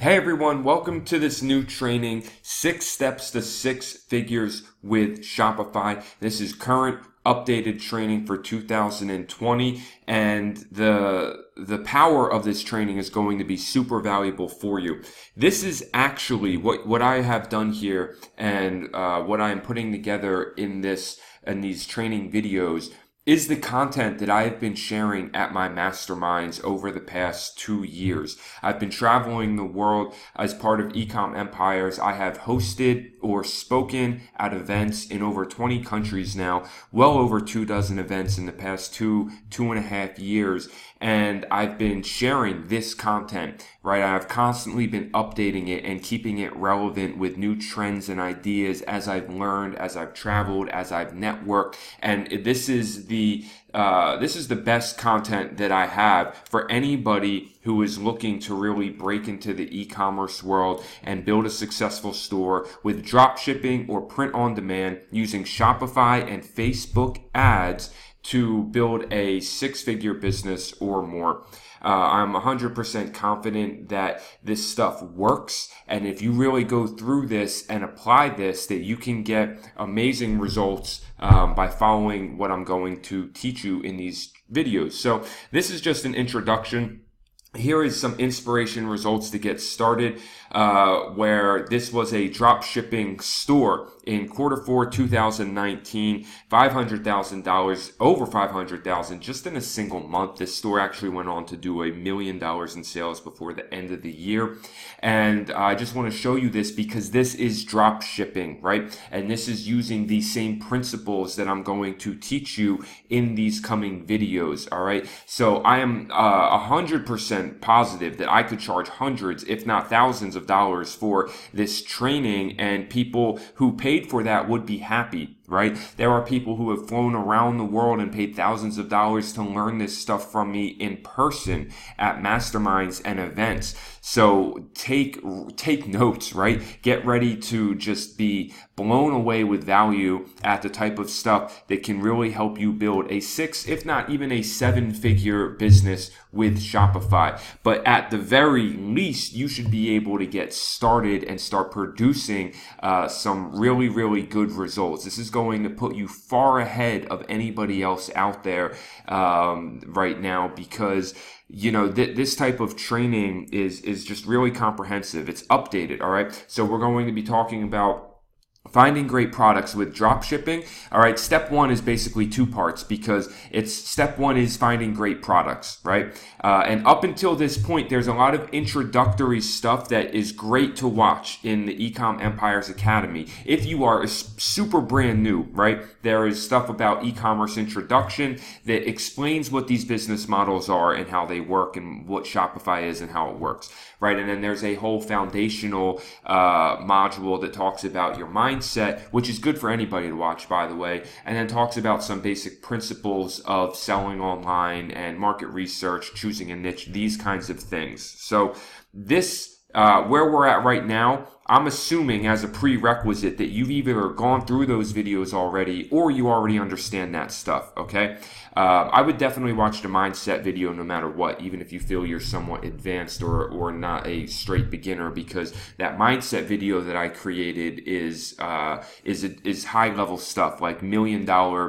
Hey everyone, welcome to this new training, 6 Steps to 6 Figures with Shopify. This is current updated training for 2020, and the power of this training is going to be super valuable for you. This is actually what I have done here, and what I am putting together in these training videos is the content that I have been sharing at my masterminds over the past 2 years. I've been traveling the world as part of Ecom Empires. I have hosted or spoken at events in over 20 countries now, well over 24 events in the past 2.5 years. And I've been sharing this content, right? I've constantly been updating it and keeping it relevant with new trends and ideas as I've learned, as I've traveled, as I've networked. And this is the best content that I have for anybody who is looking to really break into the e-commerce world and build a successful store with dropshipping or print on demand using Shopify and Facebook ads to build a 6-figure business or more. I'm 100% confident that this stuff works, and if you really go through this and apply this, that you can get amazing results by following what I'm going to teach you in these videos. So this is just an introduction. Here is some inspiration results to get started, where this was a drop shipping store in Q4 2019, $500,000, over $500,000 just in a single month. This store actually went on to do $1 million in sales before the end of the year. And I just want to show you this because this is drop shipping, right? And this is using the same principles that I'm going to teach you in these coming videos, all right? So I am 100% positive that I could charge hundreds, if not thousands of dollars for this training, and people who paid for that would be happy, right? There are people who have flown around the world and paid thousands of dollars to learn this stuff from me in person at masterminds and events. So take notes, right? Get ready to just be blown away with value at the type of stuff that can really help you build a 6, if not even a 7-figure business with Shopify. But at the very least, you should be able to get started and start producing some really, really good results. This is going to put you far ahead of anybody else out there right now, because this type of training is just really comprehensive. It's updated, all right? So we're going to be talking about finding great products with drop shipping. All right. Step 1 is basically 2 parts, because step 1 is finding great products, right? And up until this point, there's a lot of introductory stuff that is great to watch in the Ecom Empires Academy. If you are super brand new, right? There is stuff about e-commerce introduction that explains what these business models are and how they work and what Shopify is and how it works, right? And then there's a whole foundational module that talks about your mindset, which is good for anybody to watch, by the way, and then talks about some basic principles of selling online and market research, choosing a niche, these kinds of things. So this, where we're at right now, I'm assuming as a prerequisite that you've either gone through those videos already or you already understand that stuff, okay? I would definitely watch the mindset video no matter what, even if you feel you're somewhat advanced or not a straight beginner, because that mindset video that I created is high level stuff, like $1 million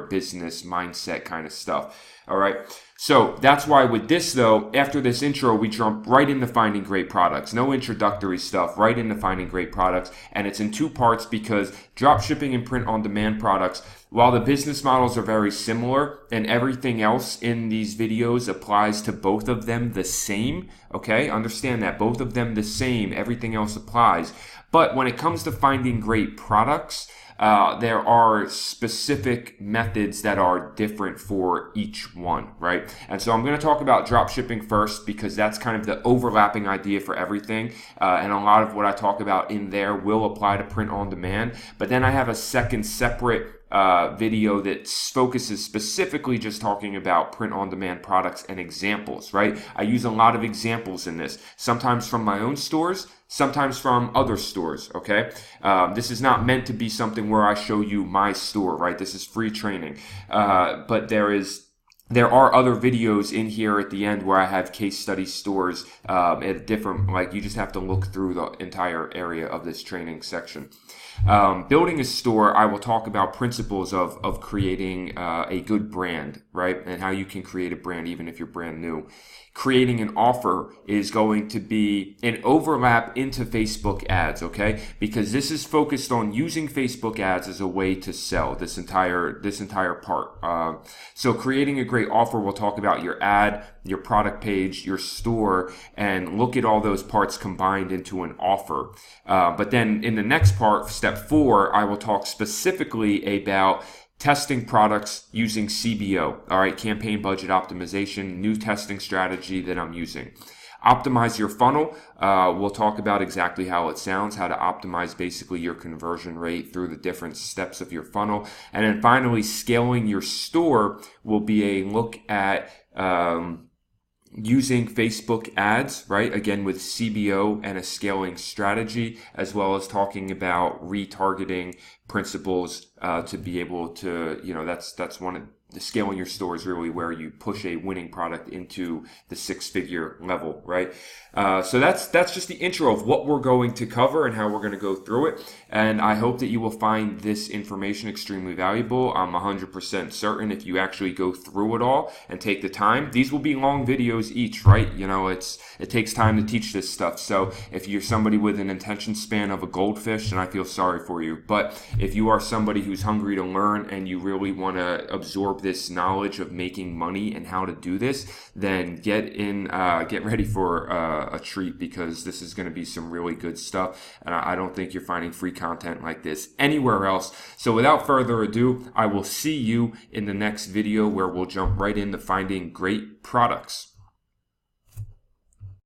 business mindset kind of stuff. All right. So that's why with this, though, after this intro, we jump right into finding great products. No introductory stuff, right into finding great products. And it's in 2 parts, because dropshipping and print on demand products, while the business models are very similar and everything else in these videos applies to both of them the same, okay? Understand that. Both of them the same. Everything else applies. But when it comes to finding great products, there are specific methods that are different for each one, right? And so I'm going to talk about dropshipping first, because that's kind of the overlapping idea for everything. And a lot of what I talk about in there will apply to print on demand. But then I have a second separate video that focuses specifically just talking about print on demand products and examples, right? I use a lot of examples in this, sometimes from my own stores, sometimes from other stores, okay? This is not meant to be something where I show you my store, right? This is free training. But there is There are other videos in here at the end where I have case study stores at different, like you just have to look through the entire area of this training section. Building a store, I will talk about principles of creating a good brand, right? And how you can create a brand even if you're brand new. Creating an offer is going to be an overlap into Facebook ads, okay? Because this is focused on using Facebook ads as a way to sell this entire part. So creating a great offer, we'll talk about your ad, your product page, your store, and look at all those parts combined into an offer. But then in the next part, step 4, I will talk specifically about testing products using CBO, all right, campaign budget optimization, new testing strategy that I'm using. Optimize your funnel. We'll talk about exactly how it sounds, how to optimize basically your conversion rate through the different steps of your funnel. And then finally, scaling your store will be a look at using Facebook ads, right? Again, with CBO and a scaling strategy, as well as talking about retargeting principles to be able to, that's one of the scaling your store is really where you push a winning product into the 6-figure level, right? So that's just the intro of what we're going to cover and how we're going to go through it. And I hope that you will find this information extremely valuable. I'm 100% certain if you actually go through it all and take the time. These will be long videos each, right? It takes time to teach this stuff. So if you're somebody with an attention span of a goldfish, then I feel sorry for you. But if you are somebody who's hungry to learn and you really want to absorb this knowledge of making money and how to do this, then get ready for a treat, because this is going to be some really good stuff. And I don't think you're finding free content like this anywhere else. So without further ado, I will see you in the next video where we'll jump right into finding great products.